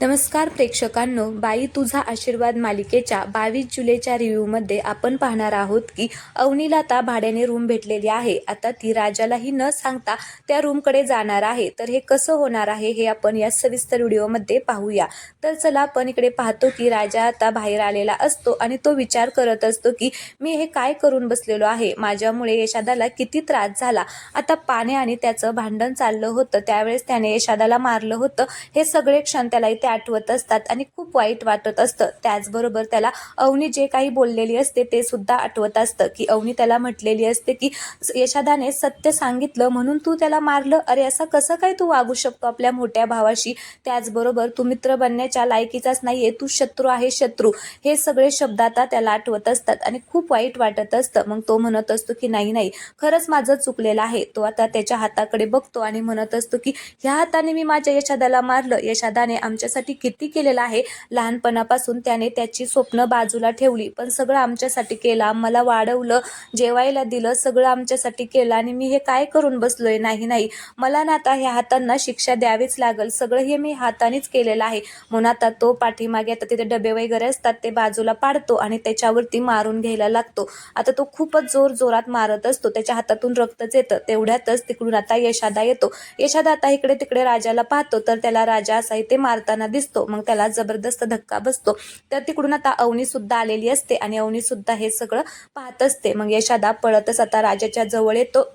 नमस्कार प्रेक्षकांनो, बाई तुझा आशीर्वाद मालिकेच्या 22 जुलैच्या रिव्ह्यूमध्ये आपण पाहणार आहोत की अवनीला आता भाड्याने रूम भेटलेली आहे. आता ती राजालाही न सांगता त्या रूमकडे जाणार आहे. तर हे कसं होणार आहे हे आपण या सविस्तर व्हिडिओमध्ये पाहूया. तर चला आपण इकडे पाहतो की राजा आता बाहेर आलेला असतो आणि तो विचार करत असतो की मी हे काय करून बसलेलो आहे, माझ्यामुळे यशादाला किती त्रास झाला. आता पाने आणि त्याचं भांडण चाललं होतं, त्यावेळेस त्याने यशादाला मारलं होतं. हे सगळे क्षण त्याला इथे आठवत असतात आणि खूप वाईट वाटत असतं. त्याचबरोबर त्याला अवनी जे काही बोललेली असते ते सुद्धा आठवत असतं की अवनी त्याला म्हटलेली असते की यशादाने सत्य सांगितलं म्हणून तू त्याला मारलं. अरे असं कसं काय तू वागू शकतो आपल्या मोठ्या भावाशी. त्याचबरोबर तू मित्र बनण्याच्या लायकीचाच नाहीये, तू शत्रू आहे शत्रू. हे सगळे शब्द आता त्याला आठवत असतात आणि खूप वाईट वाटत असतं. मग तो म्हणत असतो की नाही नाही, खरंच माझं चुकलेलं आहे. तो आता त्याच्या हाताकडे बघतो आणि म्हणत असतो की ह्या हाताने मी माझ्या यशादाला मारलं. यशादाने आमच्यासाठी किती केलेलं आहे. लहानपणापासून त्याने त्याची स्वप्न बाजूला ठेवली, पण सगळं आमच्यासाठी केलं, आम्हाला वाढवलं, जेवायला दिलं, सगळं आमच्यासाठी केलं आणि मी हे काय करून बसलोय. नाही नाही, मला ना आता ह्या हातांना शिक्षा द्यावीच लागल. सगळं हे मी हातानेच केलेलं आहे. म्हणून आता तो पाठीमागे आता तिथे डबे वगैरे असतात ते बाजूला पाडतो आणि त्याच्यावरती मारून घ्यायला लागतो. आता तो खूपच जोरात मारत असतो, त्याच्या हातातून रक्तच येतं. तेवढ्यातच तिकडून आता यशादा येतो. यशादा आता इकडे तिकडे राजाला पाहतो तर त्याला राजा असा इथे मारताना दिसतो. मग त्याला जबरदस्त धक्का बसतो. तर तिकडून आता अवनी सुद्धा आलेली असते आणि अवनी सुद्धा हे सगळं पाहत असते. मग यशादा पळतच आता राजाच्या जवळ येतो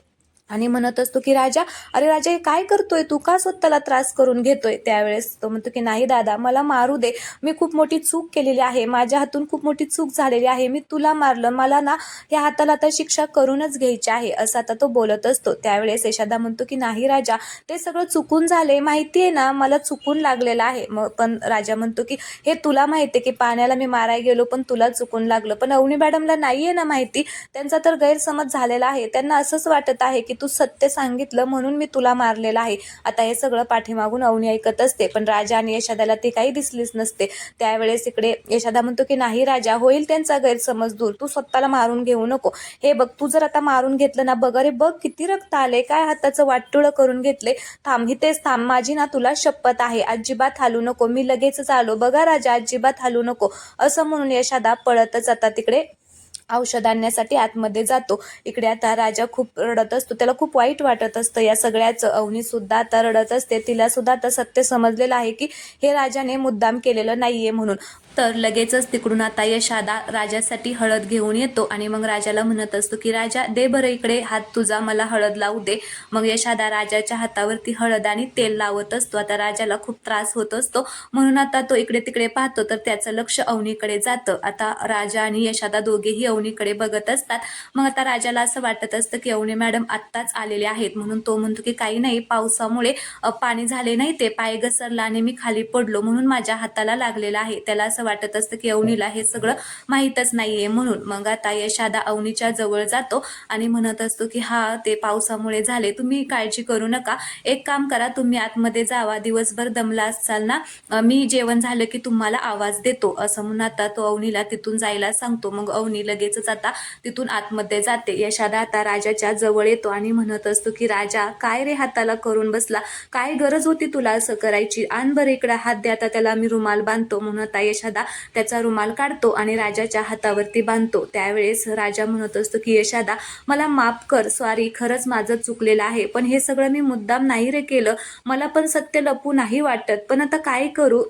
आणि म्हणत असतो की राजा, अरे राजा हे काय करतोय तू, का स्वतःला त्रास करून घेतोय. त्यावेळेस तो म्हणतो की नाही दादा, मला मारू दे, मी खूप मोठी चूक केलेली आहे, माझ्या हातून खूप मोठी चूक झालेली आहे, मी तुला मारलं, मला ना या हाताला आता शिक्षा करूनच घ्यायची आहे, असं आता तो बोलत असतो. त्यावेळेस यशादा म्हणतो की नाही राजा, ते सगळं चुकून झाले, माहितीये ना, मला चुकून लागलेलं आहे. मग पण राजा म्हणतो की हे तुला माहितीये की पाण्याला मी मारायला गेलो पण तुला चुकून लागलं, पण अवनी मॅडमला नाहीये ना माहिती, त्यांचा तर गैरसमज झालेला आहे, त्यांना असंच वाटत आहे की तू सत्य सांगितलं म्हणून मी तुला मारलेलं आहे. आता हे सगळं पाठीमागून अवनी ऐकत असते, पण राजा आणि यशादाला ते काही दिसलीच नसते. त्यावेळेस इकडे यशादा म्हणतो की नाही राजा, होईल त्यांचा गैरसमज दूर, तू स्वतःला मारून घेऊ नको. हे बघ, तू जर आता मारून घेतलं ना, बघ अरे बघ किती रक्त आले, काय हाताचं वाटोळं करून घेतले, थांब इथेच थांब, माझी ना तुला शपथ आहे, अजिबात हालू नको, मी लगेचच आलो, बघा राजा अजिबात हालू नको. असं म्हणून यशादा पळतच आता तिकडे औषध आणण्यासाठी आतमध्ये जातो. इकडे आता राजा खूप रडत असतो, त्याला खूप वाईट वाटत असतं या सगळ्याचं. अवनी सुद्धा आता रडत असते, तिला सुद्धा आता सत्य समजलेलं आहे की हे राजाने मुद्दाम केलेलं नाहीये म्हणून. तर लगेचच तिकडून आता यशादा राजासाठी हळद घेऊन येतो आणि मग राजाला म्हणत असतो की राजा दे बरं इकडे हात तुझा, मला हळद लावू दे. मग यशादा राजाच्या हातावरती हळद आणि तेल लावत असतो. आता राजाला खूप त्रास होत असतो म्हणून आता तो इकडे तिकडे पाहतो तर त्याचं लक्ष अवनीकडे जातं. आता राजा आणि यशादा दोघेही अवनीकडे बघत असतात. मग आता राजाला असं वाटत असतं की अवनी मॅडम आत्ताच आलेले आहेत, म्हणून तो म्हणतो की काही नाही, पावसामुळे पाणी झाले नाही, ते पाय घसरला आणि मी खाली पडलो म्हणून माझ्या हाताला लागलेला आहे. त्याला असं वाटत असतं की अवनीला हे सगळं माहीतच नाहीये म्हणून. मग आता यशादा अवनीच्या जवळ जातो आणि म्हणत असतो की हा ते पावसामुळे झाले, तुम्ही काळजी करू नका, एक काम करा, तुम्ही आतमध्ये जावा, दिवसभर दमला असाल ना, मी जेवण झालं की तुम्हाला आवाज देतो. असं म्हणून आता तो अवनीला तिथून जायला सांगतो. मग अवनी लगेचच आता तिथून आतमध्ये जाते. यशादा आता राजाच्या जवळ येतो आणि म्हणत असतो की राजा काय रे हाताला करून बसला, काय गरज होती तुला असं करायची, आण बरं इकडे हात दे, आता त्याला मी रुमाल बांधतो. म्हणून आता यशादा त्याचा रुमाल काढतो आणि राजाच्या हातावरती बांधतो. त्यावेळेस राजा म्हणत असतो की यशादा मला माफ कर, सॉरी, खरंच माझं चुकलेलं आहे, पण हे सगळं मी मुद्दाम नाही रे केलं, मला पण सत्य लपू नाही वाटत, पण आता काय करू,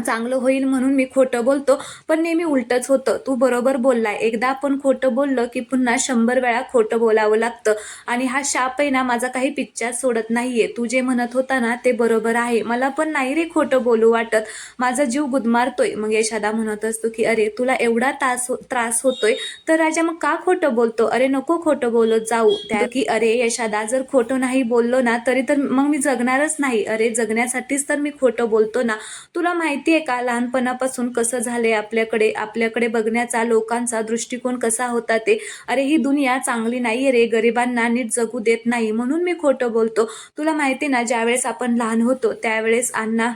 चांगलं होईल म्हणून मी खोटं बोलतो, पण नेहमी उलटच होतं. तू बरोबर बोललाय, एकदा आपण खोटं बोललं की पुन्हा 100 वेळा खोटं बोलावं लागतं आणि हा शाप आहे ना माझा काही पिच्चा सोडत नाहीये. तू जे म्हणत होता ना ते बरोबर आहे, मला पण नाही रे खोटं बोलू वाटत, माझा जीव गुदमारतोय. मग यशादा म्हणत असतो की अरे तुला एवढा त्रास होतोय तर राजा मग का खोटं बोलतो, अरे नको खोटं बोलत जाऊ. त्या की अरे यशादा, जर खोटं नाही बोललो ना तरी तर मग मी जगणारच नाही, अरे जगण्यासाठीच तर मी खोटं बोलतो ना. तुला माहितीये का लहानपणापासून कसं झालंय आपल्याकडे बघण्याचा लोकांचा दृष्टिकोन कसा होता ते, अरे ही दुनिया चांगली नाहीये रे, गरिबांना नीट जगू देत नाही, म्हणून मी खोटं बोलतो. तुला माहिती ना, ज्यावेळेस आपण लहान होतो त्यावेळेस अण्णा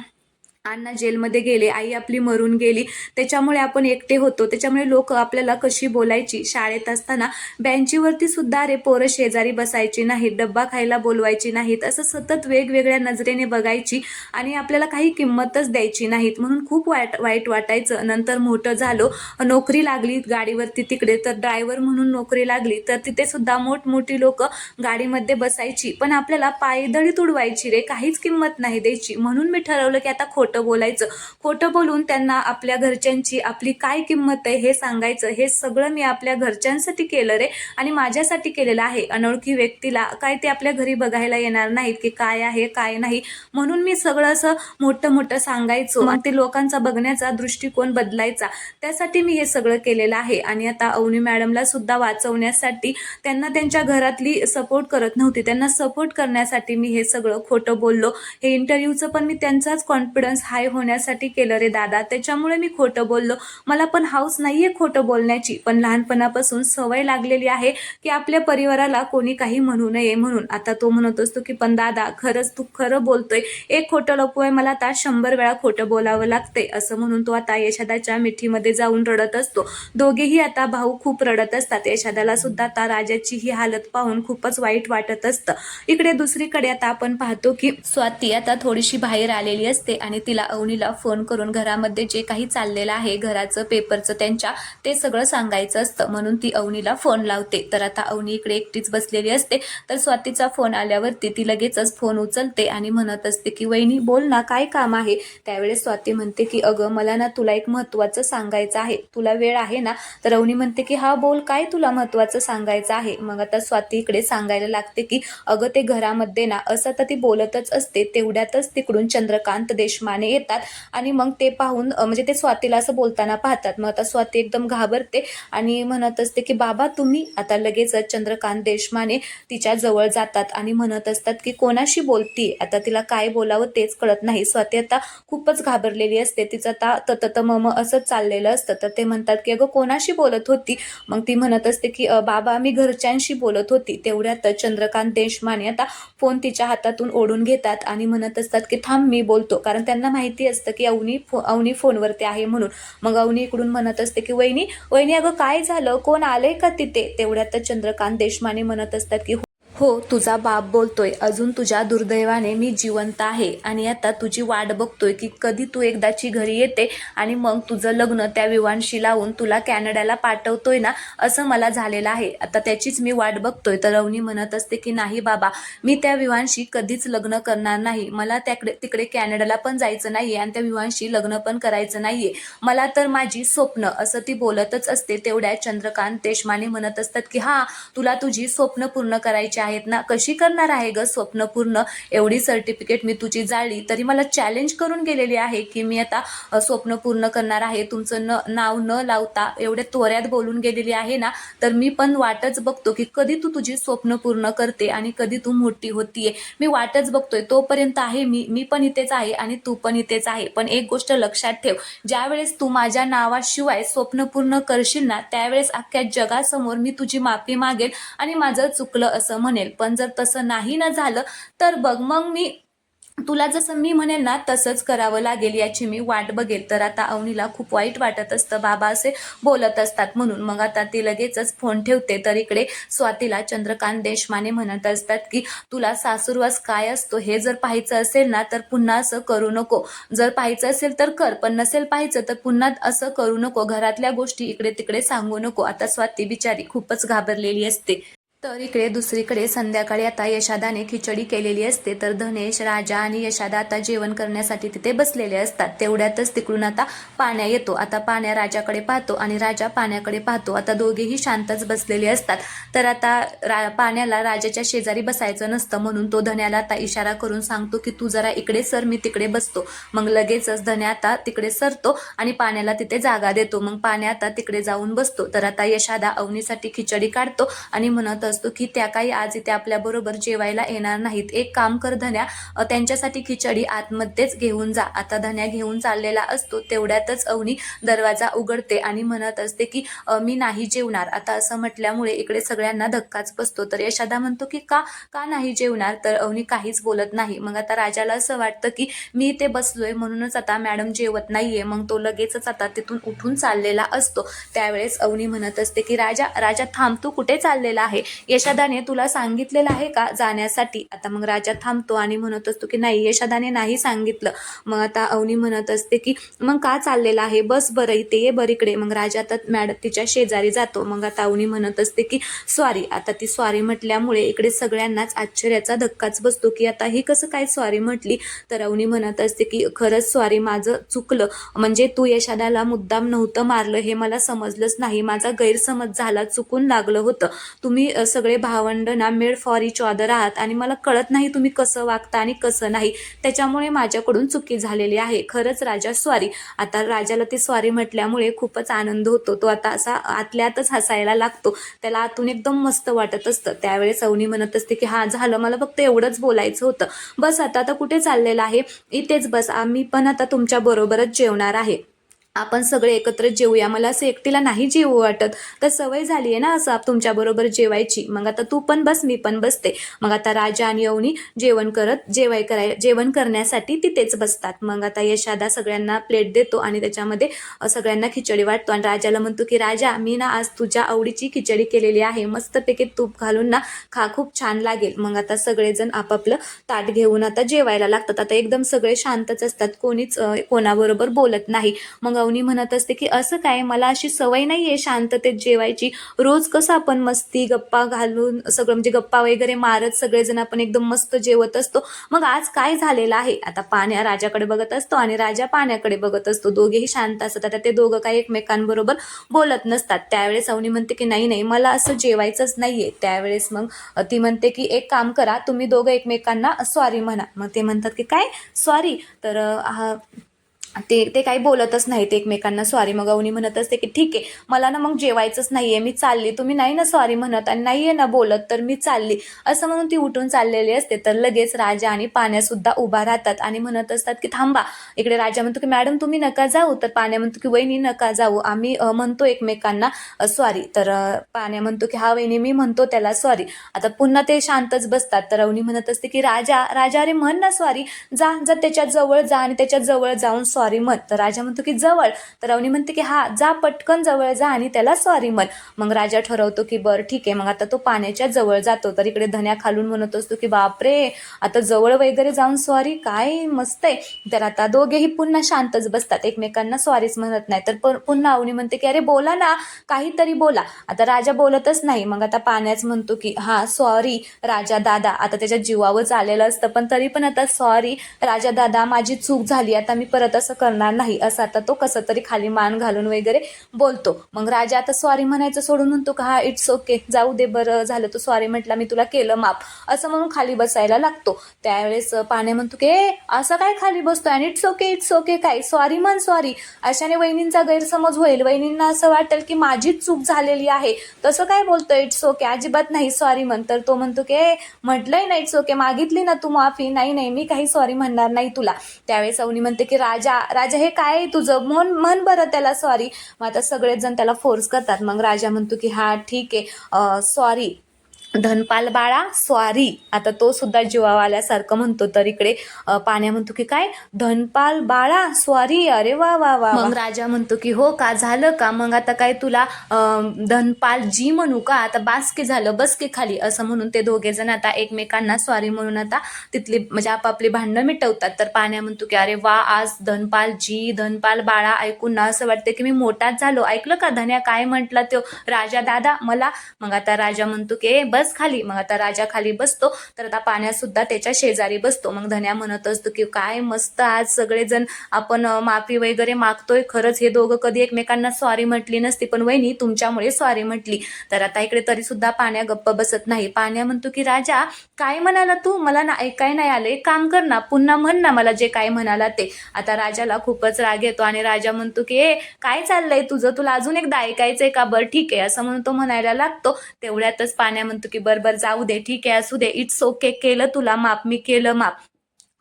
अण्णा जेलमध्ये गेले, आई आपली मरून गेली, त्याच्यामुळे आपण एकटे होतो, त्याच्यामुळे लोक आपल्याला कशी बोलायची. शाळेत असताना बेंचीवरती सुद्धा अरे पोरं शेजारी बसायची नाहीत, डब्बा खायला बोलवायची नाहीत, असं सतत वेगवेगळ्या नजरेने बघायची आणि आपल्याला काही किंमतच द्यायची नाहीत, म्हणून खूप वाईट वाटायचं. नंतर मोठं झालो, नोकरी लागली गाडीवरती तिकडे, तर ड्रायव्हर म्हणून नोकरी लागली, तर तिथे सुद्धा मोठमोठी लोक गाडीमध्ये बसायची, पण आपल्याला पायदळी तुडवायची रे, काहीच किंमत नाही द्यायची. म्हणून मी ठरवलं की आता खोटं बोलायचं, खोटं बोलून त्यांना आपल्या घरच्यांची आपली काय किंमत आहे हे सांगायचं. हे सगळं मी आपल्या घरच्यांसाठी केलं रे, आणि माझ्यासाठी केलेलं आहे. अनोळखी व्यक्तीला काय ते आपल्या घरी बघायला येणार नाहीत की काय आहे काय नाही, म्हणून मी सगळं असं मोठं सांगायचो. मग ते लोकांचा बघण्याचा दृष्टिकोन बदलायचा, त्यासाठी मी हे सगळं केलेलं आहे. आणि आता अवनी मॅडमला सुद्धा वाचवण्यासाठी, त्यांना त्यांच्या घरातली सपोर्ट करत नव्हती, त्यांना सपोर्ट करण्यासाठी मी हे सगळं खोटं बोललो. हे इंटरव्ह्यूचं पण मी त्यांचाच कॉन्फिडन्स हाय होण्यासाठी केलं रे दादा, त्याच्यामुळे मी खोटं बोललो. मला पण हाऊस नाहीये खोटं बोलण्याची, पण लहानपणापासून सवय लागलेली आहे की आपल्या परिवाराला कोणी काही म्हणू नये म्हणून. आता तो म्हणत असतो की पण दादा खरंच तू खरं बोलतोय, एक खोटं लपवूय मला आता 100 वेळा खोटं बोलावं लागते, असं म्हणून तो आता यशादाच्या मिठीमध्ये जाऊन रडत असतो. दोघेही आता भाऊ खूप रडत असतात. यशादाला सुद्धा आता राजाची ही हालत पाहून खूपच वाईट वाटत असतं. इकडे दुसरीकडे आता आपण पाहतो की स्वाती आता थोडीशी बाहेर आलेली असते आणि तिला अवनीला फोन करून घरामध्ये जे काही चाललेलं आहे, घराचं पेपरचं त्यांच्या, ते सगळं सांगायचं असतं, म्हणून ती अवनीला फोन लावते. तर आता अवनी इकडे एकटीच बसलेली असते, तर स्वातीचा फोन आल्यावरती ती लगेचच फोन उचलते आणि म्हणत असते की वहिनी बोल ना, काय काम आहे. त्यावेळेस स्वाती म्हणते की अगं मला ना तुला एक महत्त्वाचं सांगायचं आहे, तुला वेळ आहे ना. तर अवनी म्हणते की हा बोल, काय तुला महत्त्वाचं सांगायचं आहे. मग आता स्वाती इकडे सांगायला लागते की अगं ते घरामध्ये ना, असं तर ती बोलतच असते, तेवढ्यातच तिकडून चंद्रकांत देशमाने येतात आणि मग ते पाहून म्हणजे ते स्वातीला असं बोलताना पाहतात. मग आता स्वाती एकदम घाबरते आणि म्हणत असते की बाबा तुम्ही. आता लगेचच चंद्रकांत देशमाने तिच्या जवळ जातात आणि म्हणत असतात की कोणाशी बोलती. आता तिला काय बोलावं तेच कळत नाही. स्वाती आता खूपच घाबरलेली असते, तिचं आता तत मम असंच चाललेलं असतं. तर ते म्हणतात की अगं कोणाशी बोलत होती. मग ती म्हणत असते की बाबा मी घरच्यांशी बोलत होती. तेवढ्यात चंद्रकांत देशमाने आता फोन तिच्या हातातून ओढून घेतात आणि म्हणत असतात की थांब मी बोलतो, कारण त्यांना माहिती असतं की अवनी फोनवरती आहे म्हणून. मग अवनी इकडून म्हणत असते की वहिनी वहिनी अगं काय झालं, कोण आलंय का तिथे. तेवढ्यात चंद्रकांत देशमाने म्हणत असतात की हो तुझा बाप बोलतोय, अजून तुझ्या दुर्दैवाने मी जिवंत आहे आणि आता तुझी वाट बघतोय की कधी तू एकदाची घरी येते आणि मग तुझं लग्न त्या विवांशी लावून तुला कॅनडाला पाठवतोय ना, असं मला झालेलं आहे. आता त्याचीच मी वाट बघतोय. तर अवनी म्हणत असते की नाही बाबा, मी त्या विवांशी कधीच लग्न करणार नाही, मला तिकडे कॅनडाला पण जायचं नाहीये आणि त्या विवांशी लग्न पण करायचं नाहीये, मला तर माझी स्वप्न, असं ती बोलतच असते. तेवढ्या चंद्रकांत देशमाने म्हणत असतात की हा तुला तुझी स्वप्न पूर्ण करायची आहेत ना, कशी करणार आहे ग स्वप्न पूर्ण, एवढी सर्टिफिकेट मी तुझी जाळली तरी मला चॅलेंज करून गेलेली आहे की मी आता स्वप्न पूर्ण करणार आहे, तुमचं नाव न लावता एवढ्या तोऱ्यात बोलून गेलेली आहे ना. तर मी पण वाटच बघतो की कधी तू तुझी स्वप्न पूर्ण करते आणि कधी तू मोठी होतीये, मी वाटच बघतोय. तोपर्यंत आहे मी पण इथेच आहे आणि तू पण इथेच आहे. पण एक गोष्ट लक्षात ठेव, ज्या वेळेस तू माझ्या नावाशिवाय स्वप्न पूर्ण करशील ना, त्यावेळेस अख्ख्या जगासमोर मी तुझी माफी मागेल आणि माझं चुकलं असं म्हणेल. पण जर तसं नाही ना झालं तर बघ मग मी तुला जसं मी म्हणेल ना तसंच करावं लागेल, याची मी वाट बघेल. तर आता अवनीला खूप वाईट वाटत असतं, बाबा असे बोलत असतात म्हणून. मग आता ती लगेचच फोन ठेवते. तर इकडे स्वातीला चंद्रकांत देशमाने म्हणत असतात की तुला सासूरवास काय असतो हे जर पाहायचं असेल ना तर पुन्हा असं करू नको, जर पाहायचं असेल तर कर, पण नसेल पाहायचं तर पुन्हा असं करू नको, घरातल्या गोष्टी इकडे तिकडे सांगू नको. आता स्वाती बिचारी खूपच घाबरलेली असते. तर इकडे दुसरीकडे संध्याकाळी आता यशादाने खिचडी केलेली असते, तर धनेश, राजा आणि यशादा आता जेवण करण्यासाठी तिथे बसलेले असतात. तेवढ्यातच तिकडून आता पाण्या येतो. आता पाण्या राजाकडे पाहतो आणि राजा पाण्याकडे पाहतो. आता दोघेही शांतच बसलेले असतात. तर आता पाण्याला राजाच्या शेजारी बसायचं नसतं, म्हणून तो धन्याला आता इशारा करून सांगतो की तू जरा इकडे सर, मी तिकडे बसतो. मग लगेचच धन्या आता तिकडे सरतो आणि पाण्याला तिथे जागा देतो. मग पाण्या आता तिकडे जाऊन बसतो. तर आता यशादा अवनीसाठी खिचडी काढतो आणि म्हणत असतो की त्या काही आज इथे आपल्याबरोबर जेवायला येणार नाहीत. एक काम कर धन्या, त्यांच्यासाठी खिचडी आतमध्येच घेऊन जा. आता धन्या घेऊन चाललेला असतो तेवढ्यातच अवनी दरवाजा उघडते आणि म्हणत असते की मी नाही जेवणार. आता असं म्हटल्यामुळे इकडे सगळ्यांना धक्काच बसतो. तर यशोदा म्हणतो की का का नाही जेवणार. तर अवनी काहीच बोलत नाही. मग आता राजाला असं वाटतं की मी इथे बसलोय म्हणूनच आता मॅडम जेवत नाहीये. मग तो लगेचच आता तिथून उठून चाललेला असतो. त्यावेळेस अवनी म्हणत असते की राजा राजा थांब, तू कुठे चाललेला आहे. यशोदाने तुला सांगितलेलं आहे का जाण्यासाठी. आता मग राजा थांबतो आणि म्हणत असतो की नाही, यशोदाने नाही सांगितलं. मग आता अवनी म्हणत असते की मग का चाललेला आहे, बस बरं इथे ये बरं इकडे. मग राजा आता मॅडम तिच्या शेजारी जातो. मग आता अवनी म्हणत असते की सॉरी. आता ती सॉरी म्हटल्यामुळे इकडे सगळ्यांनाच आश्चर्याचा धक्काच बसतो की आता ही कसं काय सॉरी म्हटली. तर अवनी म्हणत असते की खरंच सॉरी, माझं चुकलं. म्हणजे तू यशोदाला मुद्दाम नव्हतं मारलं हे मला समजलंच नाही. माझा गैरसमज झाला, चुकून लागलं होतं. तुम्ही सगळे भावंड ना मेड फॉर इच अदर आहात आणि मला कळत नाही तुम्ही कसं वागता आणि कसं नाही. त्याच्यामुळे माझ्याकडून चुकी झालेली आहे. खरंच राजा सॉरी. आता राजाला ती सॉरी म्हटल्यामुळे खूपच आनंद होतो. तो आता असा आतल्या आतच हसायला लागतो. त्याला आतून एकदम मस्त वाटत असतं. त्यावेळेस अवनी म्हणत असते की हा झालं, मला फक्त एवढंच बोलायचं होतं. बस आता कुठे चाललेलं आहे, इथेच बस, आम्ही पण आता तुमच्या बरोबरच जेवणार आहे. आपण सगळे एकत्र जेवूया. मला असं एकटीला नाही जेवू वाटत. तर सवय झाली आहे ना असं तुमच्याबरोबर जेवायची. मग आता तू पण बस, मी पण बसते. मग आता राजा आणि अवनी जेवण करण्यासाठी तिथेच बसतात. मग आता यशोदा सगळ्यांना प्लेट देतो आणि त्याच्यामध्ये सगळ्यांना खिचडी वाटतो आणि राजाला म्हणतो की राजा मी ना आज तुझ्या आवडीची खिचडी केलेली आहे, मस्तपैकी तूप घालून ना खा, खूप छान लागेल. मग आता सगळेजण आपापलं ताट घेऊन आता जेवायला लागतात. आता एकदम सगळे शांतच असतात, कोणीच कोणाबरोबर बोलत नाही. मग अवनी म्हणत असते की असं काय, मला अशी सवय नाहीये शांततेत जेवायची. रोज कसं आपण मस्ती गप्पा घालून सगळं म्हणजे गप्पा वगैरे मारत सगळेजण आपण एकदम मस्त जेवत असतो. मग आज काय झालेलं आहे. आता पाण्या राजाकडे बघत असतो आणि राजा पाण्याकडे बघत असतो. दोघेही शांत असतात. आता ते दोघं काही एकमेकांबरोबर बोलत नसतात. त्यावेळेस अवनी म्हणते की नाही नाही, मला असं जेवायचंच नाहीये. त्यावेळेस मग ती म्हणते की एक काम करा, तुम्ही दोघं एकमेकांना सॉरी म्हणा. मग ते म्हणतात की काय सॉरी. तर ते काही बोलतच नाही ते एकमेकांना सॉरी. मग अवनी म्हणत असते की ठीक आहे, मला ना मग जेवायचंच नाहीये, मी चालली. तुम्ही नाही ना सॉरी म्हणत आणि नाहीये ना बोलत, तर मी चालली. असं म्हणून ती उठून चाललेली असते. तर लगेच राजा आणि पाण्या सुद्धा उभा राहतात आणि म्हणत असतात की थांबा. इकडे राजा म्हणतो की मॅडम तुम्ही नका जाऊ. तर पाण्या म्हणतो की वहिनी नका जाऊ, आम्ही म्हणतो एकमेकांना सॉरी. तर पाण्या म्हणतो की हा वहिनी मी म्हणतो त्याला सॉरी. आता पुन्हा ते शांतच बसतात. तर अवनी म्हणत असते की राजा राजा अरे म्हण ना सॉरी, जा जा त्याच्या जवळ जा आणि त्याच्या जवळ जाऊन सॉरी म्हण. तर राजा म्हणतो की जवळ. तर अवनी म्हणते की हा जा पटकन जवळ जा आणि त्याला सॉरी म्हण. मग राजा ठरवतो की बरं ठीक आहे. मग आता तो पाण्याच्या जवळ जातो. तर इकडे धन्या खालून म्हणत असतो की बापरे, आता जवळ वगैरे जाऊन सॉरी, काय मस्त आहे. तर आता दोघेही पुन्हा शांतच बसतात, एकमेकांना सॉरीच म्हणत नाही. तर पुन्हा अवनी म्हणते की अरे बोला ना, काहीतरी बोला. आता राजा बोलतच नाही. मग आता पाण्याच म्हणतो की हा सॉरी राजा दादा. आता त्याच्या जीवावरच आलेलं असतं पण तरी पण आता सॉरी राजा दादा, माझी चूक झाली, आता मी परत असं करणार नाही. असं आता तो कसं तरी खाली मान घालून वगैरे बोलतो. मग राजा आता सॉरी म्हणायचं सोडून म्हणतो का हा इट्स ओके, जाऊ दे, बरं झालं तू सॉरी म्हटला, मी तुला केलं माफ, असं म्हणून खाली बसायला लागतो. त्यावेळेस पाण्या म्हणतो की असं काय खाली बसतोय आणि इट्स ओके काय, सॉरी म्हण सॉरी. अशाने वहिनींचा गैरसमज होईल, वहिनींना असं वाटेल की माझीच चूक झालेली आहे. तसं काय बोलतोय, इट्स ओके, अजिबात नाही, सॉरी म्हण. तर तो म्हणतो की म्हटलंय ना इट्स ओके, मागितली ना तू माफी, नाही मी काही सॉरी म्हणणार नाही तुला. त्यावेळेस अवनी म्हणते की राजा राजा हे काय तुझं, म्हण बरं त्याला सॉरी. मग आता सगळेच जण त्याला फोर्स करतात. मग राजा म्हणतो की हा ठीक आहे सॉरी धनपाल बाळा सॉरी. आता तो सुद्धा जीवावर आल्यासारखं म्हणतो. तर इकडे पाण्या म्हणतो की काय धनपाल बाळा सॉरी, अरे वा वा वा. मग राजा म्हणतो की हो का, झालं का, मग आता काय तुला धनपाल जी म्हणू का, आता बास की झालं, बस की खाली. असं म्हणून ते दोघे जण आता एकमेकांना सॉरी म्हणून आता तिथली म्हणजे आपापली भांडणं मिटवतात. तर पाण्या म्हणतो की अरे वा, आज धनपाल जी धनपाल बाळा ऐकून ना असं वाटतं की मी मोठाच झालो. ऐकलं का धन्या काय म्हटला तो राजा दादा मला. मग आता राजा म्हणतो की बस खाली. मग आता राजा खाली बसतो. तर आता पाण्या सुद्धा त्याच्या शेजारी बसतो. मग धन्या म्हणत असतो की काय मस्त आज सगळेजण आपण माफी वगैरे मागतोय. खरंच हे दोघं कधी एकमेकांना सॉरी म्हटली नसती, पण वहिनी तुमच्यामुळे सॉरी म्हटली. तर आता इकडे तरी सुद्धा पाण्या गप्प बसत नाही. पाण्या म्हणतो की राजा काय म्हणाला तू, मला ना ऐकाय नाही आलं, एक काम कर ना, पुन्हा म्हण ना मला जे काय म्हणाला ते. आता राजाला खूपच राग येतो आणि राजा म्हणतो की काय चाललंय तुझं, तुला अजून एकदा ऐकायचंय का, बरं ठीक आहे, असं म्हणून तो म्हणायला लागतो. तेवढ्यातच पाण्या म्हणतो की बरं जाऊ दे, ठीक आहे, असू दे, इट्स ओके, केलं तुला माफ, मी केलं माफ,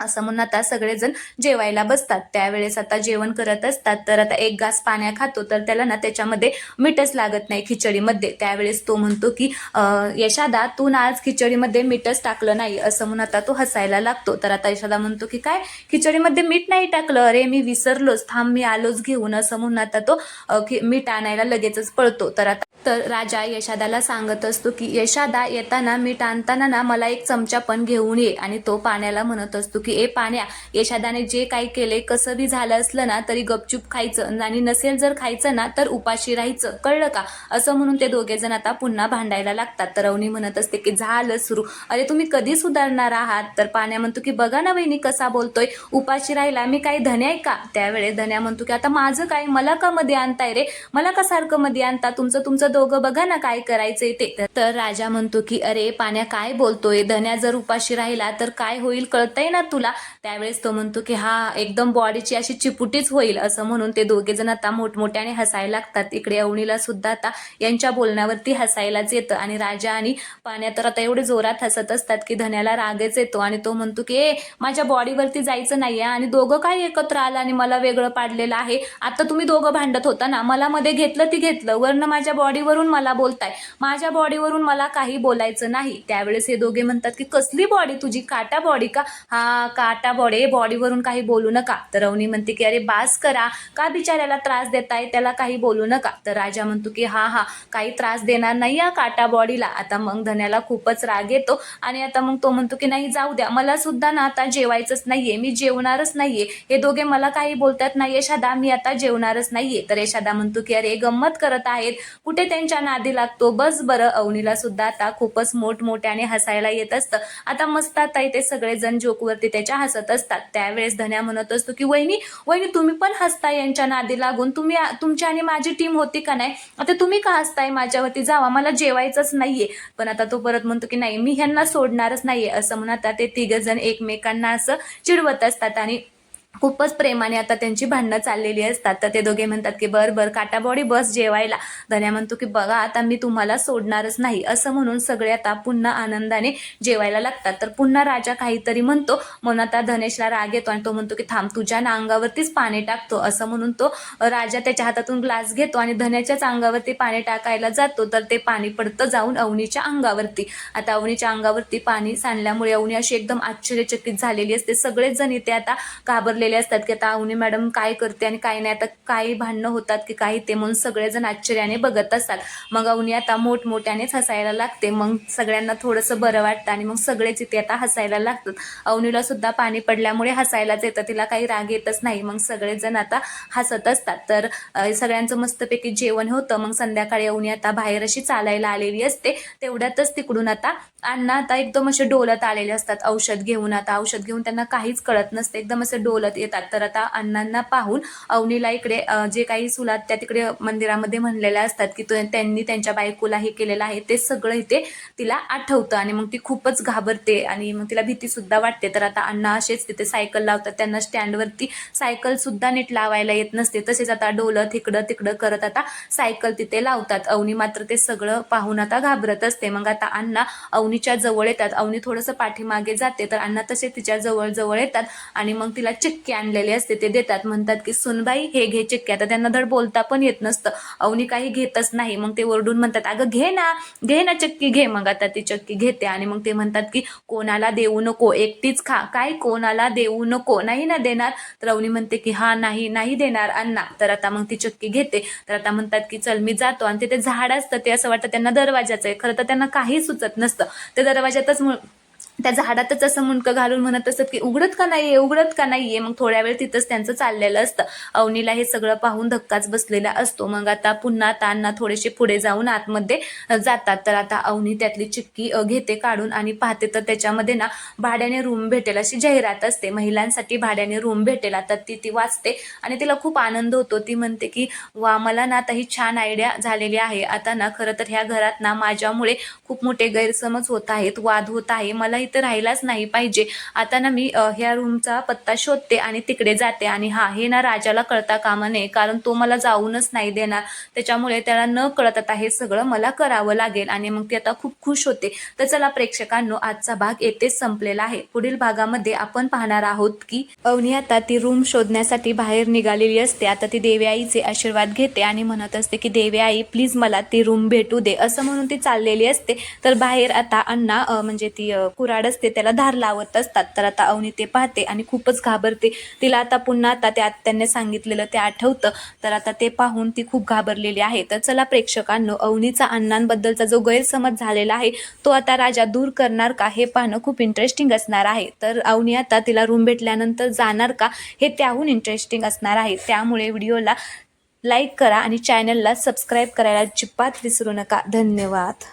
असं म्हणून आता सगळेजण जेवायला बसतात. त्यावेळेस आता जेवण करत असतात, तर आता एक घास पाण्या खातो, तर त्याला ना त्याच्यामध्ये मीठच लागत नाही खिचडीमध्ये. त्यावेळेस तो म्हणतो की यशादा, तू ना आज खिचडीमध्ये मीठच टाकलं नाही, असं म्हणून आता तो हसायला लागतो. तर आता यशादा म्हणतो की काय, खिचडीमध्ये मीठ नाही टाकलं, अरे मी विसरलोच, थांब मी आलोच घेऊन, असं म्हणून आता तो मीठ आणायला लगेचच पळतो. तर राजा यशादाला सांगत असतो की यशादा, येताना मीठ आणताना ना मला एक चमचा पण घेऊन ये. आणि तो पाण्याला म्हणत असतो की ए पाण्या, यशादाने जे काही केले, कसं बी झालं असलं ना तरी गपचूप खायचं, आणि नसेल जर खायचं ना तर उपाशी राहायचं, कळलं का, असं म्हणून ते दोघे जण आता पुन्हा भांडायला लागतात. तर अवनी म्हणत असते की झालं सुरू, अरे तुम्ही कधी सुधारणार आहात. तर पाण्या म्हणतो की बघा ना वहिनी कसा बोलतोय, उपाशी राहिला मी काही धन्या आहे का. त्यावेळेस धन्या म्हणतो की आता माझं काय, मला का मध्ये आणताय रे, मला का सारखं मध्ये आणता, तुमचं तुमचं दोघं बघा ना काय करायचंय ते. तर राजा म्हणतो की अरे पाण्या काय बोलतोय, धन्या जर उपाशी राहिला तर काय होईल कळतंय ना तुला. त्यावेळेस तो म्हणतो की हा, एकदम बॉडीची अशी चिपुटीच होईल, असं म्हणून ते दोघे जण आता मोठमोठ्याने हसायला लागतात. इकडे अवनीला सुद्धा आता यांच्या बोलण्यावरती हसायलाच येतं, आणि राजा आणि पाण्या तर आता एवढे जोरात हसत असतात की धन्याला रागच येतो, आणि तो म्हणतो की ए, माझ्या बॉडीवरती जायचं नाहीये, आणि दोघं काय एकत्र आलं आणि मला वेगळं पाडलेलं आहे. आता तुम्ही दोघं भांडत होता ना, मला मध्ये घेतलं ती घेतलं, वरनं माझ्या बॉडीवरून मला बोलताय, माझ्या बॉडीवरून मला काही बोलायचं नाही. त्यावेळेस हे दोघे म्हणतात की कसली बॉडी तुझी, काटा बॉडी का, हा काटा बॉडी, बॉडीवरून काही बोलू नका. तर अवनी म्हणते की अरे बास करा, का बिचाऱ्याला त्रास देताय, त्याला काही बोलू नका. तर राजा म्हणतो की हा हा, काही त्रास देणार नाही या काटा बॉडीला. आता मग धन्याला खूपच राग येतो, आणि आता मग तो म्हणतो की नाही जाऊ द्या, मला सुद्धा ना आता जेवायचंच नाहीये, मी जेवणारच नाहीये, हे दोघे मला काही बोलतात ना यशादा, मी आता जेवणारच नाहीये. तर यशादा म्हणतो की अरे गंमत करत आहेत, कुठे त्यांच्या नादी लागतो, बस बरं. अवनीला सुद्धा आता खूपच मोठमोठ्याने हसायला येत असतं. आता मस्त आता इथे सगळेजण जोकवरती त्याच्या हसत असतात. त्यावेळेस धन्या म्हणत असतो की वहिनी वहिनी, तुम्ही पण हसताय यांच्या नादी लागून, तुमची आणि माझी टीम होती का नाही, आता तुम्ही का हसताय माझ्यावरती, जावा, मला जेवायचंच नाहीये. पण आता तो परत म्हणतो की नाही, मी ह्यांना सोडणारच नाहीये, असं म्हणत ते तिघ जण एकमेकांना असं चिडवत असतात, आणि खूपच प्रेमाने आता त्यांची भांडणं चाललेली असतात. तर ते दोघे म्हणतात की बर काटा बॉडी बस जेवायला. धन्या म्हणतो की बघा आता मी तुम्हाला सोडणारच नाही, असं म्हणून सगळे आता पुन्हा आनंदाने जेवायला लागतात. तर पुन्हा राजा काहीतरी म्हणतो, म्हणून आता धनेशला राग येतो, आणि तो म्हणतो की थांब, तुझ्या ना अंगावरतीच पाणी टाकतो, असं म्हणून तो राजा त्याच्या हातातून ग्लास घेतो आणि धन्याच्याच अंगावरती पाणी टाकायला जातो. तर ते पाणी पडतं जाऊन अवनीच्या अंगावरती. आता अवनीच्या अंगावरती पाणी सांडल्यामुळे अवनी अशी एकदम आश्चर्यचकित झालेली असते. सगळेच जण इथे आता घाबरलेले असतात की आता अवनी मॅडम काय करते आणि काय नाही, आता काही भांडणं होतात की काही, ते म्हणून सगळेजण आश्चर्याने बघत असतात. मग अवनी आता मोठमोठ्यानेच हसायला लागते. मग सगळ्यांना थोडंसं बरं वाटतं, आणि मग सगळेच इथे आता हसायला लागतात. अवनीला सुद्धा पाणी पडल्यामुळे हसायलाच येतं, तिला काही राग येतच नाही. मग सगळेजण आता हसत असतात. तर सगळ्यांचं मस्तपैकी जेवण होतं. मग संध्याकाळी अवनी आता बाहेर अशी चालायला आलेली असते. तेवढ्यातच तिकडून आता अण्णा आता एकदम असे डोलत आलेले असतात औषध घेऊन. आता औषध घेऊन त्यांना काहीच कळत नसते, एकदम असे डोलत येतात. तर आता अण्णांना पाहून अवनीला इकडे जे काही सुलात त्या तिकडे मंदिरामध्ये म्हणलेल्या असतात की त्यांनी त्यांच्या बायकोला हे केलेलं आहे, ते सगळं इथे तिला आठवतं, आणि मग ती खूपच घाबरते, आणि मग तिला भीती सुद्धा वाटते. तर आता अण्णा असेच तिथे सायकल लावतात, त्यांना स्टँडवरती सायकल सुद्धा नीट लावायला येत नसते. तसेच आता डोलत इकडं तिकडं करत आता सायकल तिथे लावतात. अवनी मात्र ते सगळं पाहून आता घाबरत असते. मग आता अण्णा अवनीच्या जवळ येतात. अवनी थोडंसं पाठीमागे जाते, तर अण्णा तसे तिच्या जवळ येतात, आणि मग तिला चिक्की आणलेली असते ते देतात. म्हणतात की सुनबाई हे घे चिक्की. आता त्यांना धड बोलता पण येत नसतं. अवनी काही घेतच नाही. मग ते ओरडून म्हणतात अगं घे ना चक्की घे. मग आता ती चक्की घेते, आणि मग ते म्हणतात की कोणाला देऊ नको, एकटीच खा. काय, कोणाला देऊ नको, नाही ना देणार. तर अवनी म्हणते की हा नाही देणार अण्णा. तर आता मग ती चक्की घेते. तर आता म्हणतात की चल मी जातो, आणि तिथे झाड असतं, ते असं वाटतं त्यांना दरवाजाचं आहे, खरं तर त्यांना काही सुचत नसतं. ते दरवाजातच त्या झाडातच असं मुंडकं घालून म्हणत असत की उघडत का नाहीये. मग थोड्या वेळ तिथंच त्यांचं चाललेलं असतं. अवनीला हे सगळं पाहून धक्काच बसलेला असतो. मग आता पुन्हा ताना थोडेसे पुढे जाऊन आतमध्ये जातात. तर आता अवनी त्यातली चिक्की घेते काढून, आणि पाहते तर त्याच्यामध्ये ना भाड्याने रूम भेटेल अशी जाहिरात असते, महिलांसाठी भाड्याने रूम भेटेल. आता ती वाचते, आणि तिला खूप आनंद होतो. ती म्हणते की वा, मला ना आता ही छान आयडिया झालेली आहे. आता ना खरं तर ह्या घरात ना माझ्यामुळे खूप मोठे गैरसमज होत आहेत, वाद होत आहे, मला इथं राहिलाच नाही पाहिजे. आता ना मी ह्या रूमचा पत्ता शोधते आणि तिकडे जाते. आणि हे ना राजाला कळता कामा नये, कारण तो मला जाऊनच नाही देणार. त्याच्यामुळे त्याला न कळत आता हे सगळं मला करावं लागेल आणि मग ती आता खूप खुश होते. तर चला प्रेक्षकांनो, आजचा भाग येथेच संपलेला आहे. पुढील भागामध्ये आपण पाहणार आहोत की अवनी आता ती रूम शोधण्यासाठी बाहेर निघालेली असते. आता ती देवी आईचे आशीर्वाद घेते आणि म्हणत असते की देवी आई प्लीज मला ती रूम भेटू दे, असं म्हणून ती चाललेली असते. तर बाहेर आता अण्णा म्हणजे ती कुऱ्हाड असते त्याला धार लावत असतात. तर आता अवनी ते पाहते आणि खूपच घाबरते. तिला आता पुन्हा आता त्या आत्याने सांगितलेलं ते आठवतं. तर आता ते पाहून ती खूप घाबरलेली आहे. तर चला प्रेक्षकांनो, अवनीचा अण्णांबद्दलचा जो गैरसमज झालेला आहे तो आता राजा दूर करणार का, हे पाहणं खूप इंटरेस्टिंग असणार आहे. तर अवनी आता तिला रूम भेटल्यानंतर जाणार का, हे त्याहून इंटरेस्टिंग असणार आहे. त्यामुळे व्हिडिओला लाईक करा आणि चॅनलला सबस्क्राईब करायला अजिबात विसरू नका. धन्यवाद.